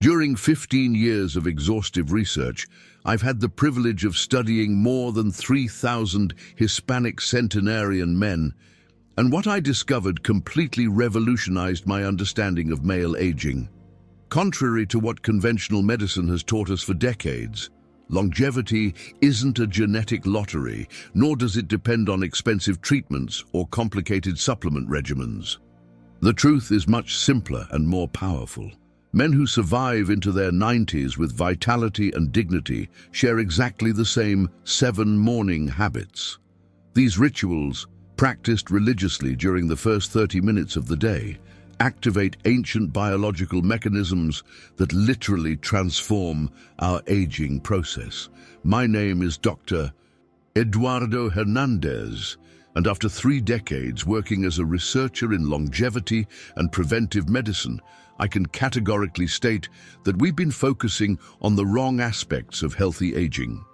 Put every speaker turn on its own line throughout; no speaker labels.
During 15 years of exhaustive research, I've had the privilege of studying more than 3,000 Hispanic centenarian men, and what I discovered completely revolutionized my understanding of male aging. Contrary to what conventional medicine has taught us for decades, longevity isn't a genetic lottery, nor does it depend on expensive treatments or complicated supplement regimens. The truth is much simpler and more powerful. Men who survive into their 90s with vitality and dignity share exactly the same 7 morning habits. These rituals, practiced religiously during the first 30 minutes of the day, activate ancient biological mechanisms that literally transform our aging process. My name is Dr. Eduardo Hernandez, and after 3 decades working as a researcher in longevity and preventive medicine, I can categorically state that we've been focusing on the wrong aspects of healthy aging.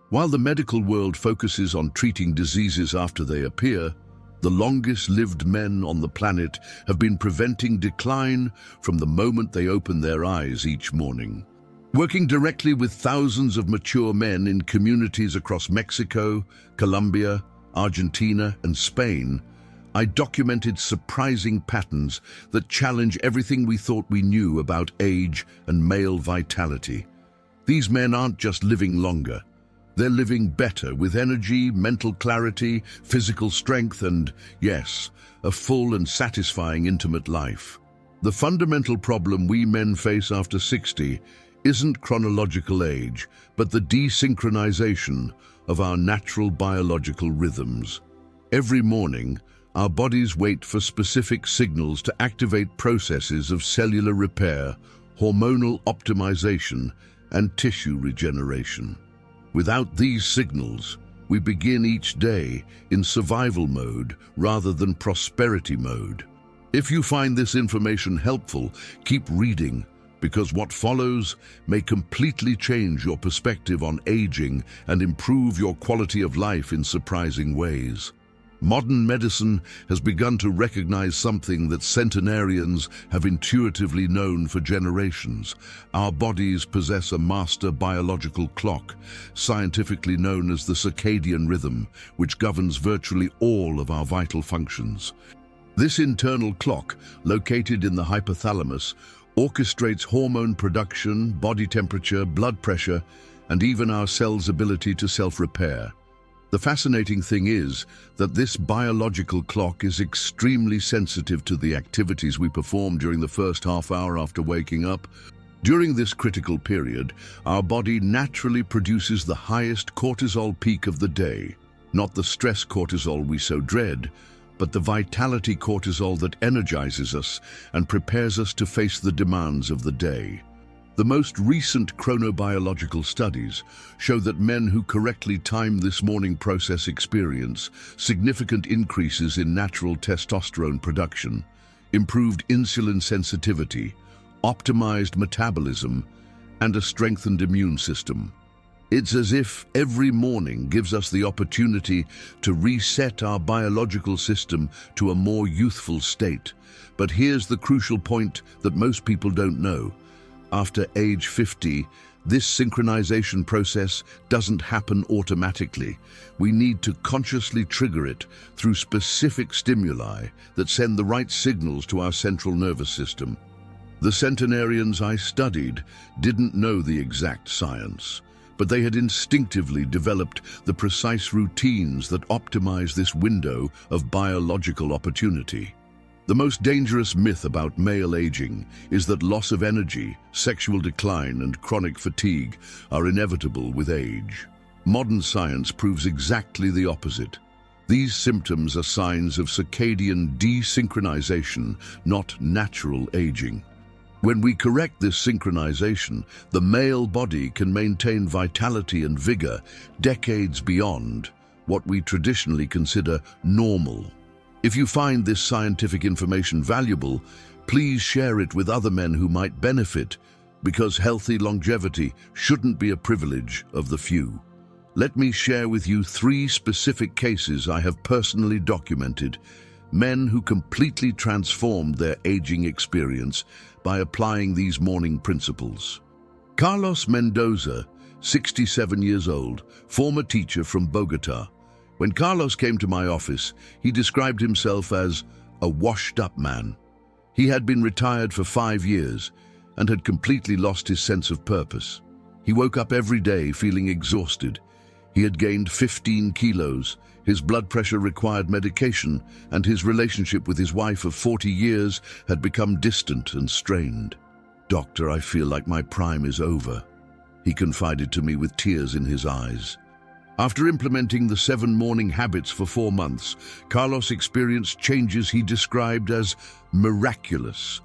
While the medical world focuses on treating diseases after they appear, the longest-lived men on the planet have been preventing decline from the moment they open their eyes each morning. Working directly with thousands of mature men in communities across Mexico, Colombia, Argentina, and Spain, I documented surprising patterns that challenge everything we thought we knew about age and male vitality. These men aren't just living longer. They're living better with energy, mental clarity, physical strength, and, yes, a full and satisfying intimate life. The fundamental problem we men face after 60 isn't chronological age, but the desynchronization of our natural biological rhythms. Every morning, our bodies wait for specific signals to activate processes of cellular repair, hormonal optimization, and tissue regeneration. Without these signals, we begin each day in survival mode rather than prosperity mode. If you find this information helpful, keep reading, because what follows may completely change your perspective on aging and improve your quality of life in surprising ways. Modern medicine has begun to recognize something that centenarians have intuitively known for generations. Our bodies possess a master biological clock, scientifically known as the circadian rhythm, which governs virtually all of our vital functions. This internal clock, located in the hypothalamus, orchestrates hormone production, body temperature, blood pressure, and even our cells' ability to self-repair. The fascinating thing is that this biological clock is extremely sensitive to the activities we perform during the first half hour after waking up. During this critical period, our body naturally produces the highest cortisol peak of the day, not the stress cortisol we so dread, but the vitality cortisol that energizes us and prepares us to face the demands of the day. The most recent chronobiological studies show that men who correctly time this morning process experience significant increases in natural testosterone production, improved insulin sensitivity, optimized metabolism, and a strengthened immune system. It's as if every morning gives us the opportunity to reset our biological system to a more youthful state. But here's the crucial point that most people don't know. After age 50, this synchronization process doesn't happen automatically. We need to consciously trigger it through specific stimuli that send the right signals to our central nervous system. The centenarians I studied didn't know the exact science, but they had instinctively developed the precise routines that optimize this window of biological opportunity. The most dangerous myth about male aging is that loss of energy, sexual decline, and chronic fatigue are inevitable with age. Modern science proves exactly the opposite. These symptoms are signs of circadian desynchronization, not natural aging. When we correct this synchronization, the male body can maintain vitality and vigor decades beyond what we traditionally consider normal. If you find this scientific information valuable, please share it with other men who might benefit, because healthy longevity shouldn't be a privilege of the few. Let me share with you 3 specific cases I have personally documented. men who completely transformed their aging experience by applying these morning principles. Carlos Mendoza, 67 years old, former teacher from Bogota. When Carlos came to my office, he described himself as a washed-up man. He had been retired for 5 years and had completely lost his sense of purpose. He woke up every day feeling exhausted. He had gained 15 kilos, his blood pressure required medication, and his relationship with his wife of 40 years had become distant and strained. "Doctor, I feel like my prime is over," he confided to me with tears in his eyes. After implementing the 7 morning habits for 4 months, Carlos experienced changes he described as miraculous.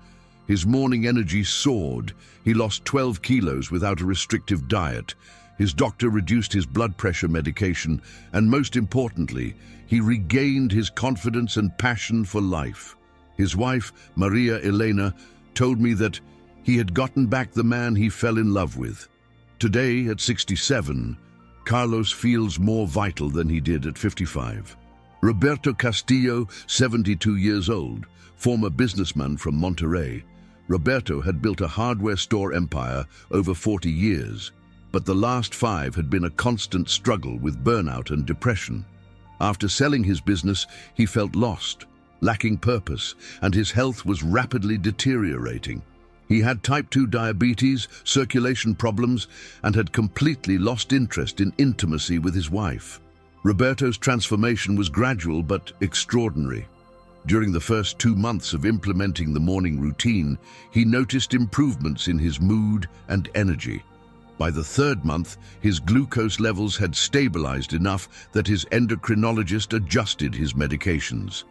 His morning energy soared. He lost 12 kilos without a restrictive diet. His doctor reduced his blood pressure medication, and most importantly, he regained his confidence and passion for life. His wife, Maria Elena, told me that he had gotten back the man he fell in love with. Today, at 67, Carlos feels more vital than he did at 55. Roberto Castillo, 72 years old, former businessman from Monterrey. Roberto had built a hardware store empire over 40 years, but the last 5 had been a constant struggle with burnout and depression. After selling his business, he felt lost, lacking purpose, and his health was rapidly deteriorating. He had type 2 diabetes, circulation problems, and had completely lost interest in intimacy with his wife. Roberto's transformation was gradual but extraordinary. During the first 2 months of implementing the morning routine, he noticed improvements in his mood and energy. By the 3rd month, his glucose levels had stabilized enough that his endocrinologist adjusted his medications.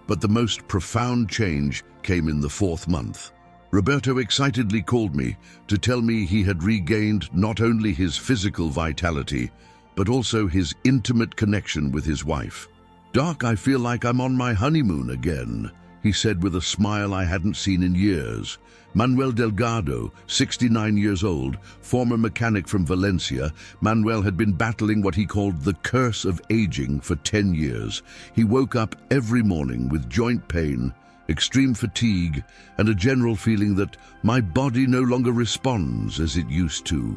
But the most profound change came in the 4th month. Roberto excitedly called me to tell me he had regained not only his physical vitality, but also his intimate connection with his wife. "Doc, I feel like I'm on my honeymoon again," he said with a smile I hadn't seen in years. Manuel Delgado, 69 years old, former mechanic from Valencia, Manuel had been battling what he called the curse of aging for 10 years. He woke up every morning with joint pain, extreme fatigue, and a general feeling that my body no longer responds as it used to.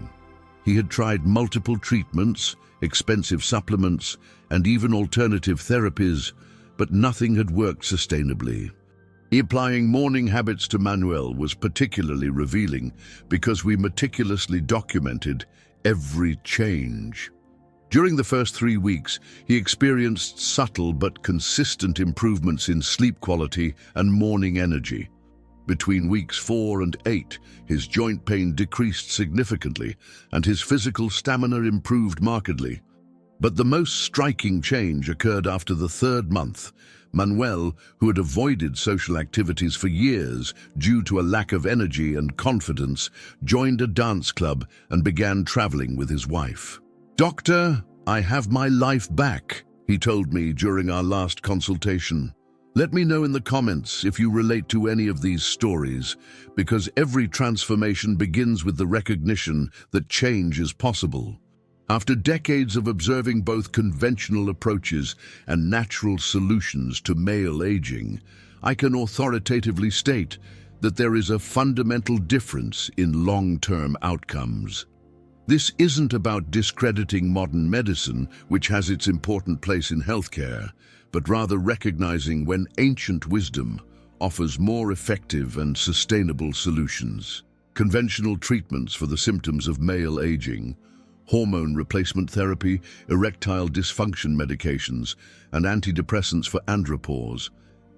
He had tried multiple treatments, expensive supplements, and even alternative therapies, but nothing had worked sustainably. Applying morning habits to Manuel was particularly revealing because we meticulously documented every change. During the first 3 weeks, he experienced subtle but consistent improvements in sleep quality and morning energy. Between weeks 4 and 8, his joint pain decreased significantly and his physical stamina improved markedly. But the most striking change occurred after the 3rd month. Manuel, who had avoided social activities for years due to a lack of energy and confidence, joined a dance club and began traveling with his wife. "Doctor, I have my life back," he told me during our last consultation. Let me know in the comments if you relate to any of these stories, because every transformation begins with the recognition that change is possible. After decades of observing both conventional approaches and natural solutions to male aging, I can authoritatively state that there is a fundamental difference in long-term outcomes. This isn't about discrediting modern medicine, which has its important place in healthcare, but rather recognizing when ancient wisdom offers more effective and sustainable solutions. Conventional treatments for the symptoms of male aging, hormone replacement therapy, erectile dysfunction medications, and antidepressants for andropause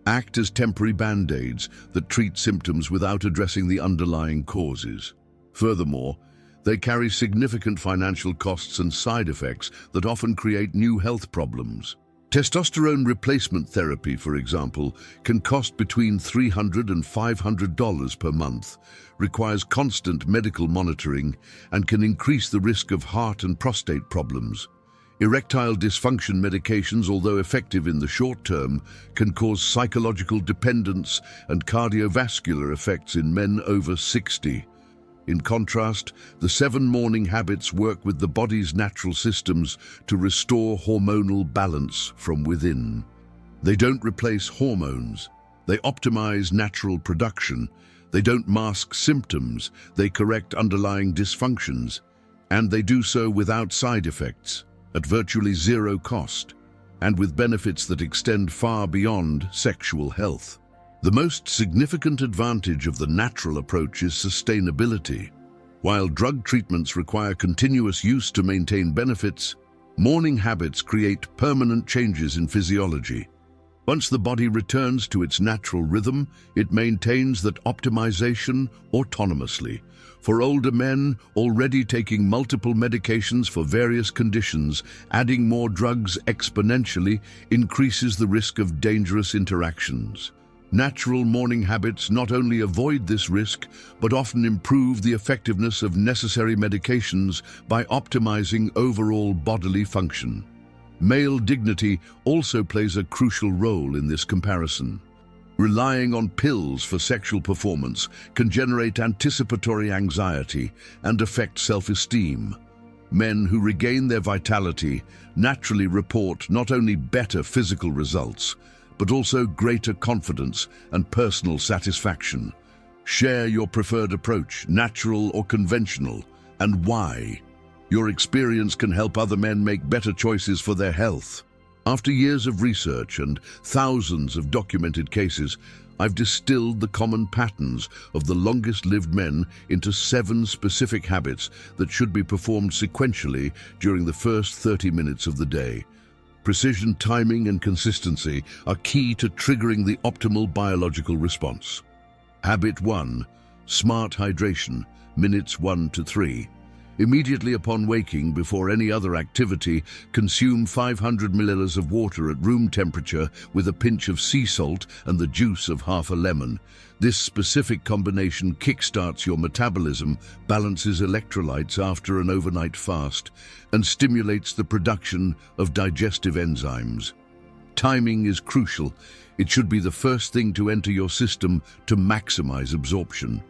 act as temporary band-aids that treat symptoms without addressing the underlying causes. Furthermore, they carry significant financial costs and side effects that often create new health problems. Testosterone replacement therapy, for example, can cost between $300 and $500 per month, requires constant medical monitoring, and can increase the risk of heart and prostate problems. Erectile dysfunction medications, although effective in the short term, can cause psychological dependence and cardiovascular effects in men over 60. In contrast, the 7 morning habits work with the body's natural systems to restore hormonal balance from within. They don't replace hormones. They optimize natural production. They don't mask symptoms. They correct underlying dysfunctions. And they do so without side effects, at virtually zero cost, and with benefits that extend far beyond sexual health. The most significant advantage of the natural approach is sustainability. While drug treatments require continuous use to maintain benefits, morning habits create permanent changes in physiology. Once the body returns to its natural rhythm, it maintains that optimization autonomously. For older men already taking multiple medications for various conditions, adding more drugs exponentially increases the risk of dangerous interactions. Natural morning habits not only avoid this risk, but often improve the effectiveness of necessary medications by optimizing overall bodily function. Male dignity also plays a crucial role in this comparison. Relying on pills for sexual performance can generate anticipatory anxiety and affect self-esteem. Men who regain their vitality naturally report not only better physical results, but also greater confidence and personal satisfaction. Share your preferred approach, natural or conventional, and why. Your experience can help other men make better choices for their health. After years of research and thousands of documented cases, I've distilled the common patterns of the longest-lived men into 7 specific habits that should be performed sequentially during the first 30 minutes of the day. Precision, timing, and consistency are key to triggering the optimal biological response. Habit 1. Smart hydration, minutes 1 to 3. Immediately upon waking, before any other activity, consume 500 milliliters of water at room temperature with a pinch of sea salt and the juice of half a lemon. This specific combination kickstarts your metabolism, balances electrolytes after an overnight fast, and stimulates the production of digestive enzymes. Timing is crucial. It should be the first thing to enter your system to maximize absorption.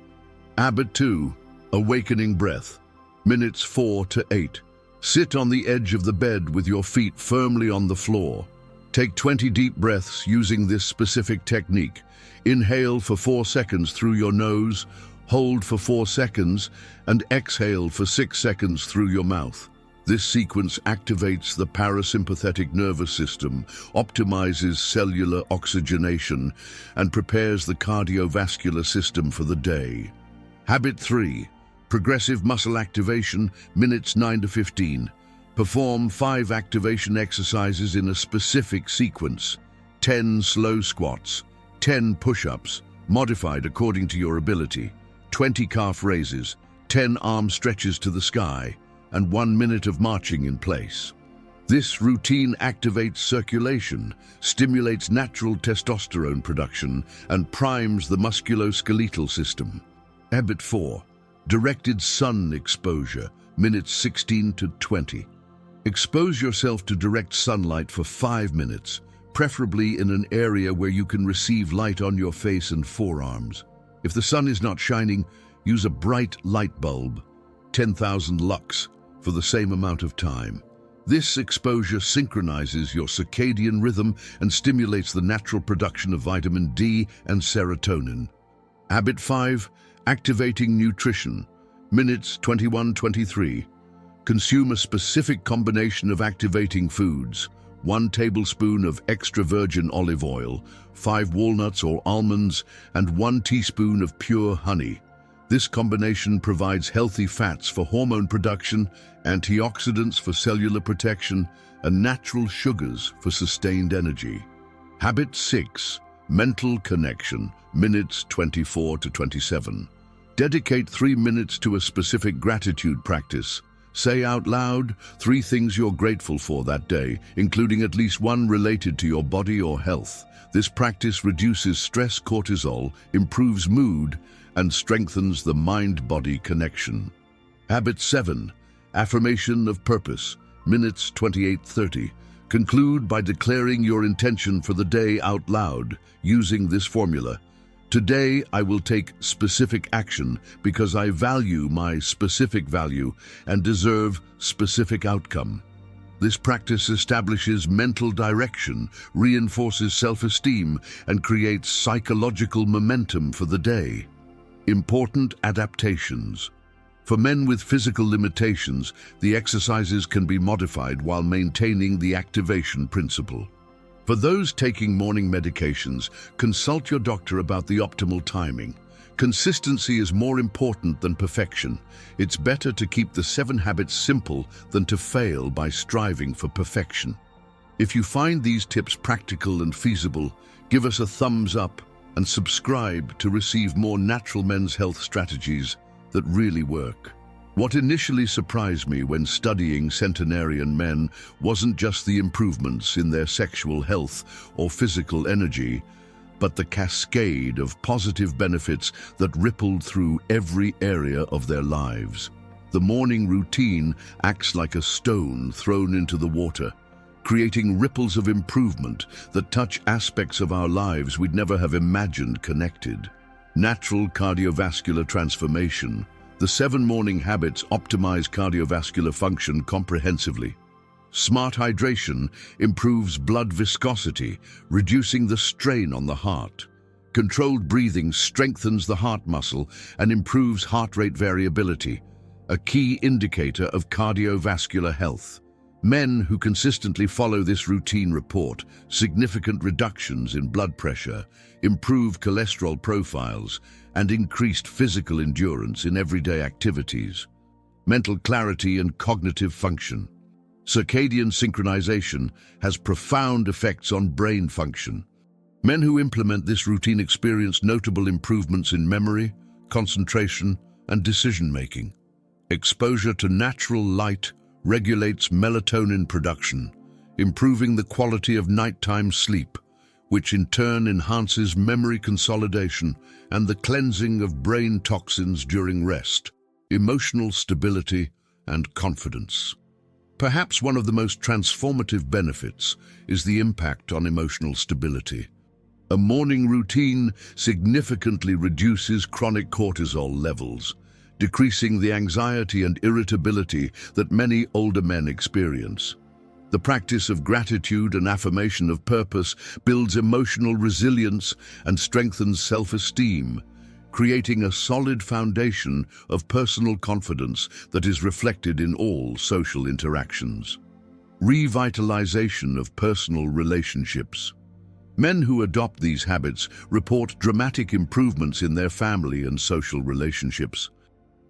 Habit 2. Awakening breath. Minutes 4 to 8. Sit on the edge of the bed with your feet firmly on the floor. Take 20 deep breaths using this specific technique. Inhale for 4 seconds through your nose, hold for 4 seconds, and exhale for 6 seconds through your mouth. This sequence activates the parasympathetic nervous system, optimizes cellular oxygenation, and prepares the cardiovascular system for the day. Habit 3. Progressive muscle activation, minutes 9 to 15. Perform 5 activation exercises in a specific sequence. 10 slow squats, 10 push-ups, modified according to your ability, 20 calf raises, 10 arm stretches to the sky, and 1 minute of marching in place. This routine activates circulation, stimulates natural testosterone production, and primes the musculoskeletal system. Habit 4. Directed sun exposure, minutes 16 to 20. Expose yourself to direct sunlight for 5 minutes, preferably in an area where you can receive light on your face and forearms. If the sun is not shining, use a bright light bulb, 10,000 lux, for the same amount of time. This exposure synchronizes your circadian rhythm and stimulates the natural production of vitamin D and serotonin. Habit 5. Activating nutrition, minutes 21-23. Consume a specific combination of activating foods, 1 tablespoon of extra virgin olive oil, 5 walnuts or almonds, and 1 teaspoon of pure honey. This combination provides healthy fats for hormone production, antioxidants for cellular protection, and natural sugars for sustained energy. Habit 6. Mental connection, minutes 24 to 27. Dedicate 3 minutes to a specific gratitude practice. Say out loud 3 things you're grateful for that day, including at least 1 related to your body or health. This practice reduces stress cortisol, improves mood, and strengthens the mind-body connection. Habit 7. Affirmation of purpose, minutes 28-30. Conclude by declaring your intention for the day out loud, using this formula. Today, I will take specific action because I value my specific value and deserve specific outcome. This practice establishes mental direction, reinforces self-esteem, and creates psychological momentum for the day. Important adaptations. For men with physical limitations, the exercises can be modified while maintaining the activation principle. For those taking morning medications, consult your doctor about the optimal timing. Consistency is more important than perfection. It's better to keep the 7 habits simple than to fail by striving for perfection. If you find these tips practical and feasible, give us a thumbs up and subscribe to receive more natural men's health strategies that really work. What initially surprised me when studying centenarian men wasn't just the improvements in their sexual health or physical energy, but the cascade of positive benefits that rippled through every area of their lives. The morning routine acts like a stone thrown into the water, creating ripples of improvement that touch aspects of our lives we'd never have imagined connected. Natural cardiovascular transformation. The 7 morning habits optimize cardiovascular function comprehensively. Smart hydration improves blood viscosity, reducing the strain on the heart. Controlled breathing strengthens the heart muscle and improves heart rate variability, a key indicator of cardiovascular health. Men who consistently follow this routine report significant reductions in blood pressure, improved cholesterol profiles, and increased physical endurance in everyday activities. Mental clarity and cognitive function. Circadian synchronization has profound effects on brain function. Men who implement this routine experience notable improvements in memory, concentration, and decision-making. Exposure to natural light regulates melatonin production, improving the quality of nighttime sleep, which in turn enhances memory consolidation and the cleansing of brain toxins during rest. Emotional stability and confidence. Perhaps one of the most transformative benefits is the impact on emotional stability. A morning routine significantly reduces chronic cortisol levels, decreasing the anxiety and irritability that many older men experience. The practice of gratitude and affirmation of purpose builds emotional resilience and strengthens self-esteem, creating a solid foundation of personal confidence that is reflected in all social interactions. Revitalization of personal relationships. Men who adopt these habits report dramatic improvements in their family and social relationships.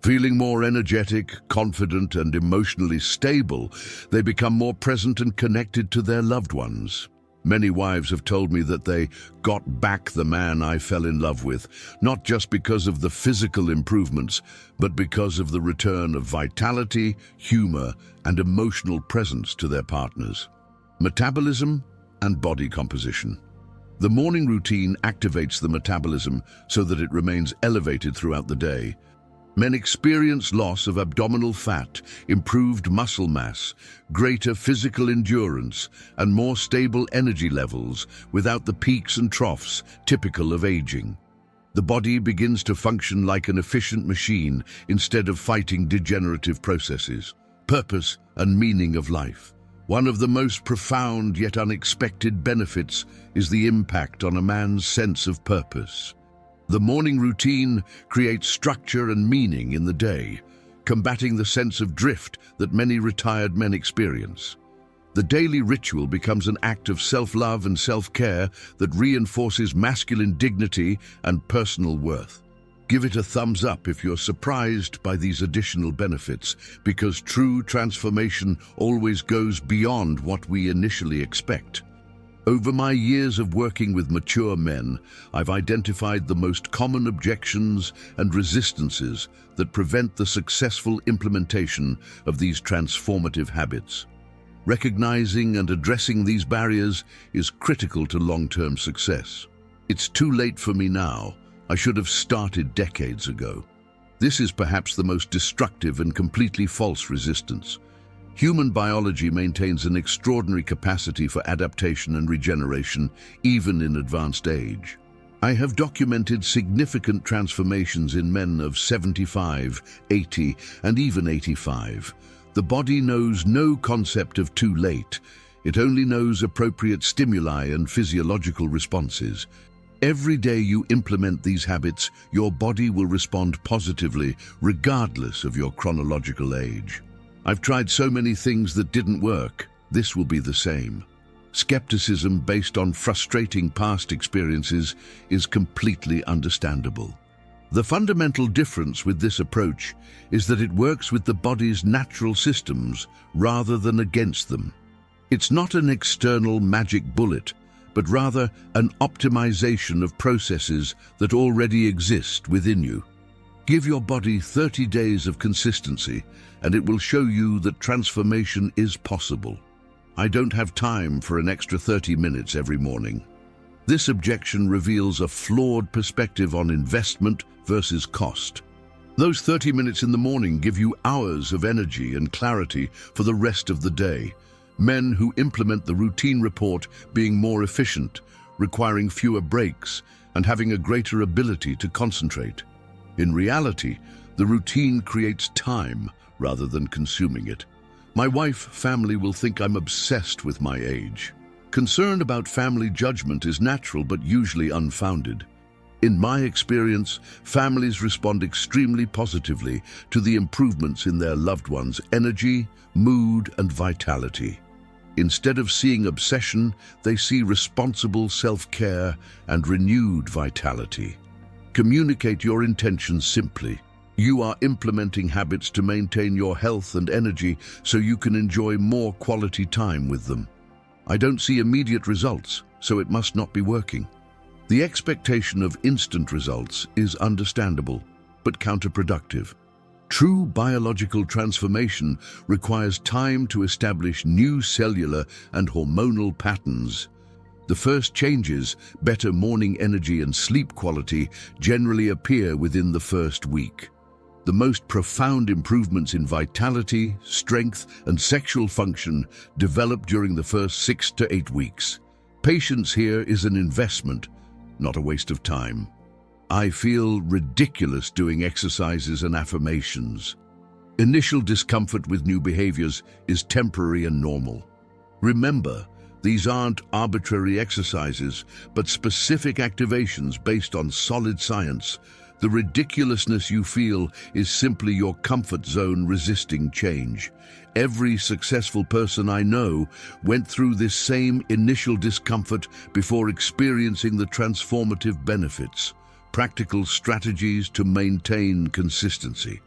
Feeling more energetic, confident, and emotionally stable, they become more present and connected to their loved ones. Many wives have told me that they got back the man I fell in love with, not just because of the physical improvements, but because of the return of vitality, humor, and emotional presence to their partners. Metabolism and body composition. The morning routine activates the metabolism so that it remains elevated throughout the day. Men experience loss of abdominal fat, improved muscle mass, greater physical endurance, and more stable energy levels without the peaks and troughs typical of aging. The body begins to function like an efficient machine instead of fighting degenerative processes. Purpose and meaning of life. One of the most profound yet unexpected benefits is the impact on a man's sense of purpose. The morning routine creates structure and meaning in the day, combating the sense of drift that many retired men experience. The daily ritual becomes an act of self-love and self-care that reinforces masculine dignity and personal worth. Give it a thumbs up if you're surprised by these additional benefits, because true transformation always goes beyond what we initially expect. Over my years of working with mature men, I've identified the most common objections and resistances that prevent the successful implementation of these transformative habits. Recognizing and addressing these barriers is critical to long-term success. It's too late for me now. I should have started decades ago. This is perhaps the most destructive and completely false resistance. Human biology maintains an extraordinary capacity for adaptation and regeneration, even in advanced age. I have documented significant transformations in men of 75, 80, and even 85. The body knows no concept of too late. It only knows appropriate stimuli and physiological responses. Every day you implement these habits, your body will respond positively, regardless of your chronological age. I've tried so many things that didn't work. This will be the same. Skepticism based on frustrating past experiences is completely understandable. The fundamental difference with this approach is that it works with the body's natural systems rather than against them. It's not an external magic bullet, but rather an optimization of processes that already exist within you. Give your body 30 days of consistency, and it will show you that transformation is possible. I don't have time for an extra 30 minutes every morning. This objection reveals a flawed perspective on investment versus cost. Those 30 minutes in the morning give you hours of energy and clarity for the rest of the day. Men who implement the routine report being more efficient, requiring fewer breaks, and having a greater ability to concentrate. In reality, the routine creates time rather than consuming it. My family will think I'm obsessed with my age. Concern about family judgment is natural but usually unfounded. In my experience, families respond extremely positively to the improvements in their loved ones' energy, mood, and vitality. Instead of seeing obsession, they see responsible self-care and renewed vitality. Communicate your intentions simply. You are implementing habits to maintain your health and energy so you can enjoy more quality time with them. I don't see immediate results, so it must not be working. The expectation of instant results is understandable, but counterproductive. True biological transformation requires time to establish new cellular and hormonal patterns. The first changes, better morning energy and sleep quality, generally appear within the first week. The most profound improvements in vitality, strength, and sexual function develop during the first 6 to 8 weeks. Patience here is an investment, not a waste of time. I feel ridiculous doing exercises and affirmations. Initial discomfort with new behaviors is temporary and normal. Remember, these aren't arbitrary exercises, but specific activations based on solid science. The ridiculousness you feel is simply your comfort zone resisting change. Every successful person I know went through this same initial discomfort before experiencing the transformative benefits. Practical strategies to maintain consistency.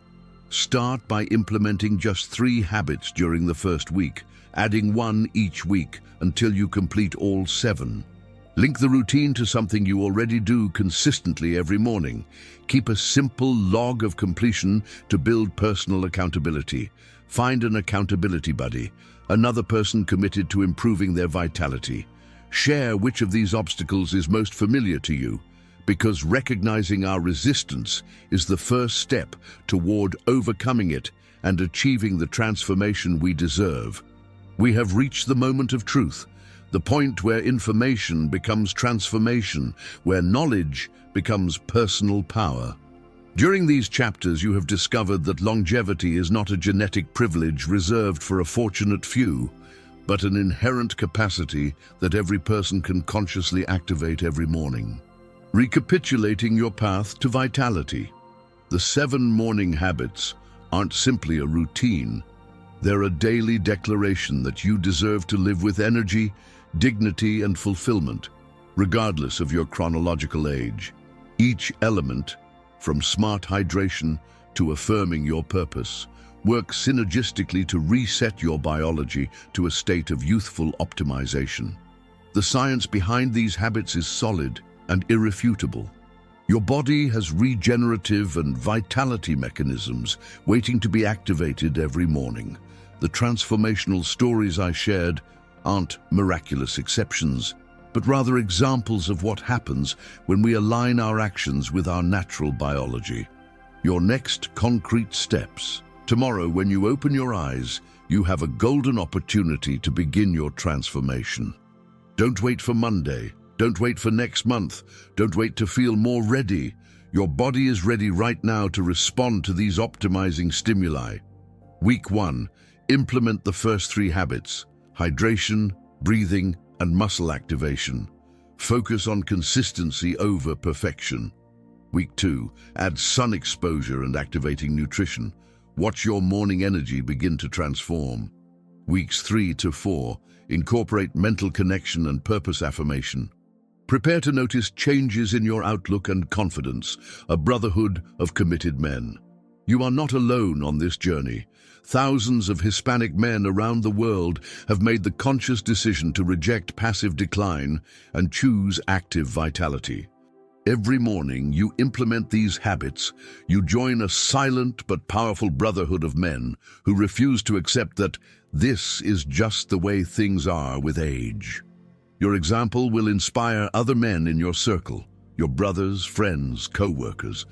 Start by implementing just 3 habits during the first week, adding 1 each week until you complete all 7. Link the routine to something you already do consistently every morning. Keep a simple log of completion to build personal accountability. Find an accountability buddy, another person committed to improving their vitality. Share which of these obstacles is most familiar to you, because recognizing our resistance is the first step toward overcoming it and achieving the transformation we deserve. We have reached the moment of truth, the point where information becomes transformation, where knowledge becomes personal power. During these chapters, you have discovered that longevity is not a genetic privilege reserved for a fortunate few, but an inherent capacity that every person can consciously activate every morning. Recapitulating your path to vitality. The 7 morning habits aren't simply a routine. They're a daily declaration that you deserve to live with energy, dignity, and fulfillment, regardless of your chronological age. Each element, from smart hydration to affirming your purpose, works synergistically to reset your biology to a state of youthful optimization. The science behind these habits is solid and irrefutable. Your body has regenerative and vitality mechanisms waiting to be activated every morning. The transformational stories I shared aren't miraculous exceptions, but rather examples of what happens when we align our actions with our natural biology. Your next concrete steps. Tomorrow, when you open your eyes, you have a golden opportunity to begin your transformation. Don't wait for Monday. Don't wait for next month. Don't wait to feel more ready. Your body is ready right now to respond to these optimizing stimuli. Week 1. Implement the first three habits: hydration, breathing, and muscle activation. Focus on consistency over perfection. Week 2, add sun exposure and activating nutrition. Watch your morning energy begin to transform. Weeks 3 to 4, incorporate mental connection and purpose affirmation. Prepare to notice changes in your outlook and confidence, a brotherhood of committed men. You are not alone on this journey. Thousands of Hispanic men around the world have made the conscious decision to reject passive decline and choose active vitality. Every morning you implement these habits, you join a silent but powerful brotherhood of men who refuse to accept that this is just the way things are with age. Your example will inspire other men in your circle, your brothers, friends, co-workers.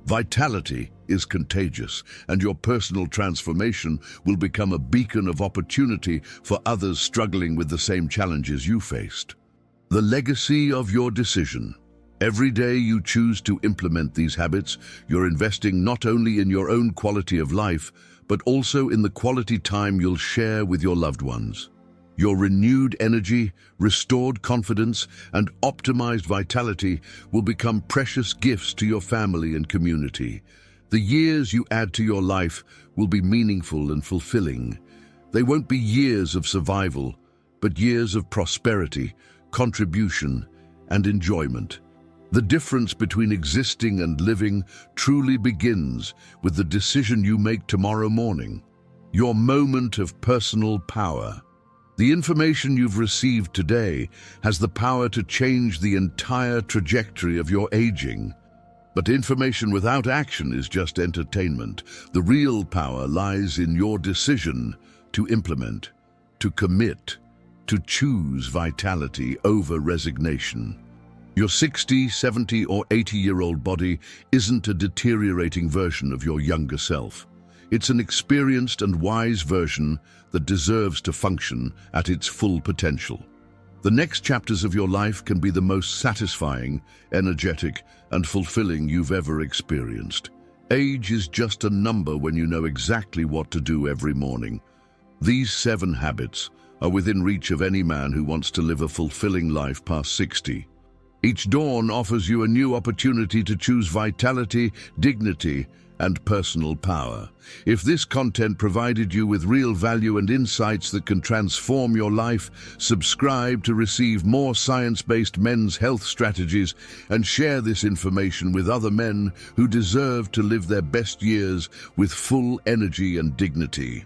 Vitality is contagious, and your personal transformation will become a beacon of opportunity for others struggling with the same challenges you faced. The legacy of your decision. Every day you choose to implement these habits, you're investing not only in your own quality of life, but also in the quality time you'll share with your loved ones. Your renewed energy, restored confidence, and optimized vitality will become precious gifts to your family and community. The years you add to your life will be meaningful and fulfilling. They won't be years of survival, but years of prosperity, contribution, and enjoyment. The difference between existing and living truly begins with the decision you make tomorrow morning. Your moment of personal power. The information you've received today has the power to change the entire trajectory of your aging. But information without action is just entertainment. The real power lies in your decision to implement, to commit, to choose vitality over resignation. Your 60, 70, or 80-year-old body isn't a deteriorating version of your younger self. It's an experienced and wise version that deserves to function at its full potential. The next chapters of your life can be the most satisfying, energetic, and fulfilling you've ever experienced. Age is just a number when you know exactly what to do every morning. These 7 habits are within reach of any man who wants to live a fulfilling life past 60. Each dawn offers you a new opportunity to choose vitality, dignity, and personal power. If this content provided you with real value and insights that can transform your life, subscribe to receive more science-based men's health strategies and share this information with other men who deserve to live their best years with full energy and dignity.